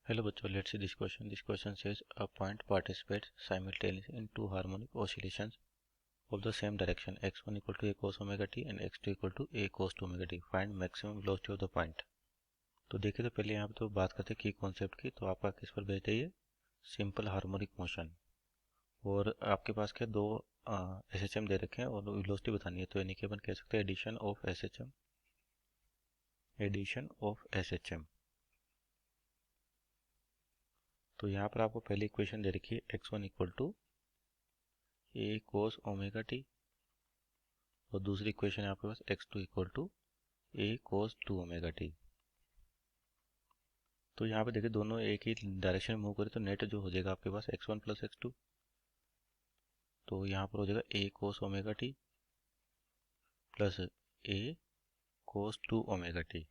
Hello बच्चों, let's see this question. This question says a point participates simultaneously in two harmonic oscillations of the same direction, x1 equal to a cos omega t and x2 equal to a cos 2 omega t. Find maximum velocity of the point. तो देखिए, तो पहले यहाँ पे तो बात करते हैं की कॉन्सेप्ट की। तो आपका किस पर बेस्ड है ये? Simple harmonic motion. और आपके पास क्या दो SHM दे रखे हैं और वेलोसिटी बतानी है, तो यानी कि अपन कह सकते हैं addition of SHM, addition of SHM। तो यहाँ पर आपको पहली इक्वेशन दे रखी है x1 equal to A cos omega t और दूसरी इक्वेशन है आपके पास x2 equal to A cos 2 omega t. तो यहाँ पे देखिए दोनों एक ही डायरेक्शन में मूव करें तो नेट जो हो जाएगा आपके पास x1 प्लस x2। तो यहाँ पर हो जाएगा ए कोस ओमेगा टी प्लस ए कोस 2 ओमेगा टी।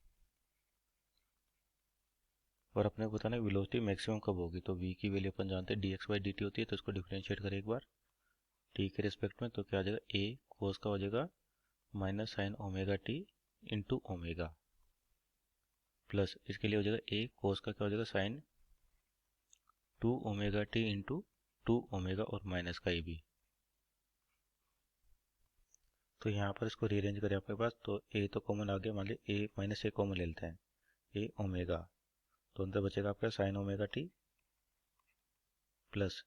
और अपने को बताना है वेलोसिटी मैक्सिमम कब होगी। तो v की वैल्यू अपन जानते हैं dx/dt होती है। तो इसको डिफरेंशिएट करें एक बार t के रिस्पेक्ट में, तो क्या आ जाएगा a कोस का हो जाएगा minus sign omega t into omega, plus इसके लिए हो जाएगा a कोस का क्या हो जाएगा sine 2 omega t into 2 omega और माइनस का a भी। तो यहाँ पर इसको रीअरेंज करें आपके पास, तो a तो कॉमन आ गया, मान लीजिए a माइनस a कॉमन ले लेते हैं, a ओमेगा, तो अंदर बचेगा आपका sign omega t plus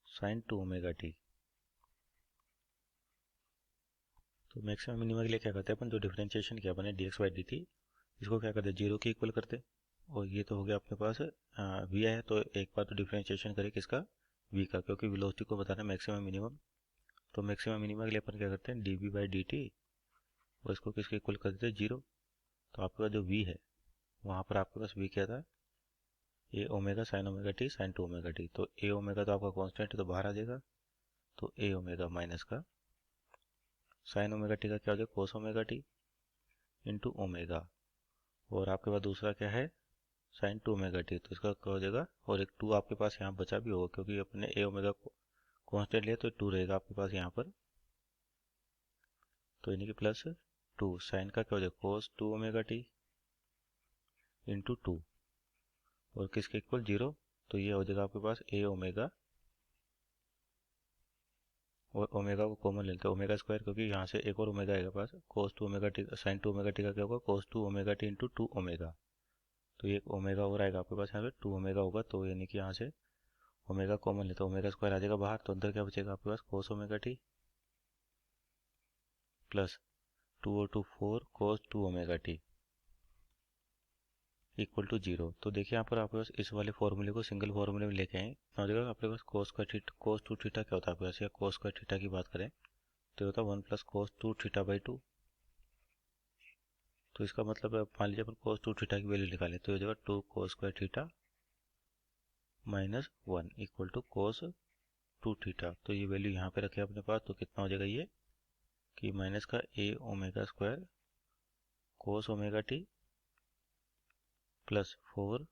sign 2 omega t. तो मैक्सिमम मिनिमम के लिए क्या करते हैं अपन, जो डिफरेंशिएशन किया अपने dx/dt, इसको क्या करते हैं जीरो के इक्वल करते। और ये तो हो गया अपने पास v है, तो एक बार तो डिफरेंशिएशन करें किसका, v का, क्योंकि वेलोसिटी को बताना है मैक्सिमम मिनिमम। तो मैक्सिमम मिनिमम के लिए अपन क्या करते हैं dv/dt और इसको किसके इक्वल कर देते हैं जीरो। तो आपके पास जो v है वहाँ पर आपके पास v क्या था, A omega sine omega t sine 2 omega t. तो ए ओमेगा तो आपका कॉन्स्टेंट है तो बाहर आ जाएगा, तो ए ओमेगा माइनस का साइन ओमेगा टी का क्या हो जाएगा कोस ओमेगा टी इंटू ओमेगा। और आपके पास दूसरा क्या है साइन 2 ओमेगा टी, तो इसका क्या हो जाएगा, और एक 2 आपके पास यहाँ बचा भी होगा क्योंकि अपने ए ओमेगा को कॉन्स्टेंट लिया, तो 2 रहेगा आपके पास यहाँ पर। तो यानी कि प्लस 2 साइन का क्या हो जाएगा कोस 2 ओमेगा टी इंटू 2 और किसके इक्वल जीरो। तो ये हो जाएगा आपके पास ए ओमेगा और ओमेगा को कॉमन लेते हैं ओमेगा स्क्वायर, क्योंकि यहाँ से एक और ओमेगा आएगा पास cos 2 omega t sine 2 omega t का क्या होगा cos 2 omega t into 2 omega. तो ये एक ओमेगा और आएगा आपके पास यहाँ पे 2 ओमेगा होगा, तो यानी कि यहाँ से ओमेगा कॉमन लेते हैं, ओमेगा स्क्वायर आ जाएगा बाहर, तो अंदर क्या बचेगा आपके पास कोस ओमेगा टी प्लस 2 और 2 4 cos 2 omega t equal to zero. तो देखिए यहाँ पर आपके पास इस वाले फॉर्मूले को सिंगल फॉर्मूले में लेके आए, हो जाएगा आपके पास कोस का थीटा कोस 2 थीटा क्या होता है आपके पास, या कोस का थीटा की बात करें तो होता है 1 प्लस कोस 2 थीटा बाई 2। तो इसका मतलब मान लीजिए अपन कोस 2 थीटा की वैल्यू निकालें तो हो जाएगा 2 cos square theta minus 1 equal to cos 2 theta. तो ये वैल्यू यहाँ पे रखे अपने पास, तो कितना हो जाएगा ये कि माइनस का A omega square cos omega t plus 4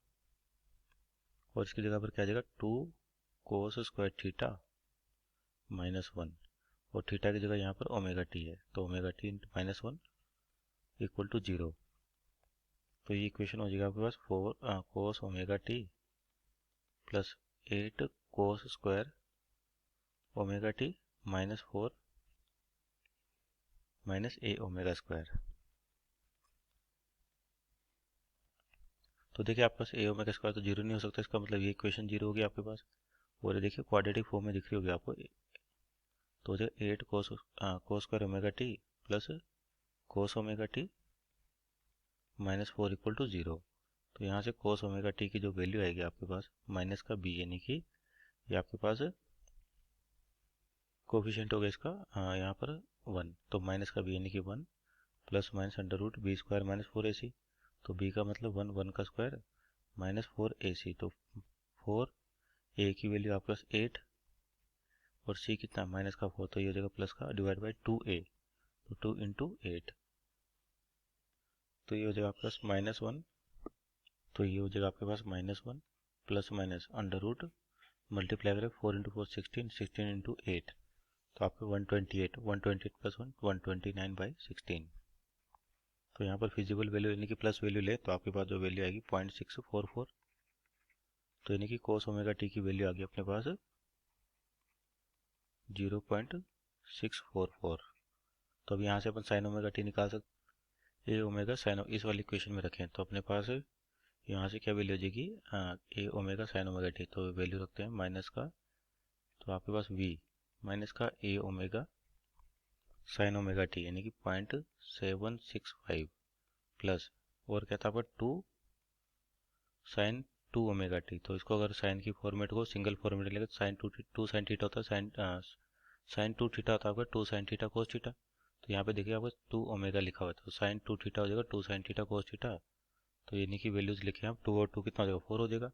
और इसकी जगह पर क्या आ जाएगा 2 कोस स्क्वायर थीटा माइनस 1 और थीटा की जगह यहाँ पर ओमेगा टी है, तो omega t minus 1 equal to zero. तो ये इक्वेशन हो जाएगा आपके पास 4 cos omega t plus 8 cos square omega t minus 4 minus A omega square. तो देखिए आपके पास ए ओमेगा स्क्वायर तो जीरो नहीं हो सकता, इसका मतलब ये इक्वेशन जीरो होगी आपके पास। और ये देखिए क्वाड्रेटिक फॉर्म में दिख रही होगी आपको, तो हो जाएगा 8 cos square omega t plus cos omega t minus 4 equal to zero. तो यहाँ से कोस ओमेगा टी की जो वैल्यू आएगी आपके पास माइनस का बी, यानी कि ये आपके पास कोफिशिएंट हो गया इसका यहाँ पर 1, तो माइनस का बी यानी कि 1 plus minus under root B square minus 4 A C. तो बी का मतलब 1 1 का स्क्वायर माइनस 4 ए सी। तो 4 ए की वैल्यू आपके पास 8 और सी कितना माइनस का 4, तो ये हो जाएगा प्लस का डिवाइड बाई 2 ए, तो 2 इंटू 8, तो ये हो जाएगा आपके पास माइनस 1। तो ये हो जाएगा आपके पास minus 1 plus minus under root multiply करें 4 इंटू 4 16 16 इंटू 8, तो आपको 128 128 प्लस 1 129 बाई 16। तो यहाँ पर फिजिबल वैल्यू यानी कि प्लस वैल्यू ले तो आपके पास जो वैल्यू आएगी 0.644। तो यानी कि कोस ओमेगा टी की वैल्यू आ गई अपने पास 0.644। तो अब यहाँ से अपन साइन ओमेगा टी निकाल सकते, ए ओमेगा साइन, इस वाली इक्वेशन में रखें तो अपने पास यहाँ से क्या वैल्यू हो जाएगी, ए ओमेगा साइन ओमेगा टी, तो वैल्यू रखते हैं माइनस का, तो आपके पास वी माइनस का A omega sine omega T यानी कि 0.765 प्लस, और क्या था आपका 2 साइन 2 ओमेगा टी। तो इसको अगर साइन की फॉर्मेट को सिंगल फॉर्मेट लेगा तो साइन टू साइन थीटा होता है, साइन 2 थीटा होता है आपका 2 साइन थीटा कोस थीटा। तो यहाँ पे देखिए आपको 2 ओमेगा लिखा हुआ है, तो साइन 2 थीटा हो जाएगा 2 साइन थीटा कोस थीटा। तो यानी कि वैल्यूज लिखे आप 2 और 2 कितना हो जाएगा, 4 हो जाएगा।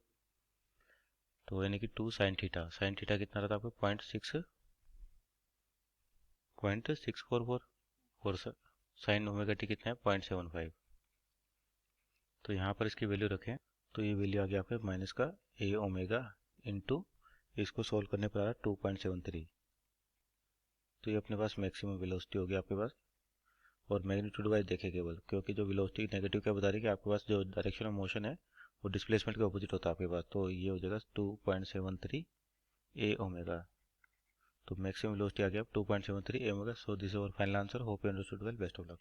तो यानी कि 2 साइन थीटा कितना रहता है आपका 0.644, और साइन ओमेगा टी कितना है 0.75। तो यहाँ पर इसकी वैल्यू रखें तो ये वैल्यू आ गया आपके माइनस का ए ओमेगा इंटू, इसको सोल्व करने पर आ रहा है 2.73। तो ये अपने पास मैक्सिमम वेलोसिटी होगी आपके पास। और मैग्नीट्यूड वाइज देखें केवल, क्योंकि जो वेलोसिटी नेगेटिव क्या बता रही है कि आपके पास जो डायरेक्शन ऑफ मोशन है वो डिस्प्लेसमेंट के अपोजिट होता है आपके पास, तो ये हो जाएगा 2.73 ए ओमेगा। तो मैक्सिमम वेलोसिटी आ गया 2.73 A omega. So this is our final answer. Hope you understood well. Best of luck.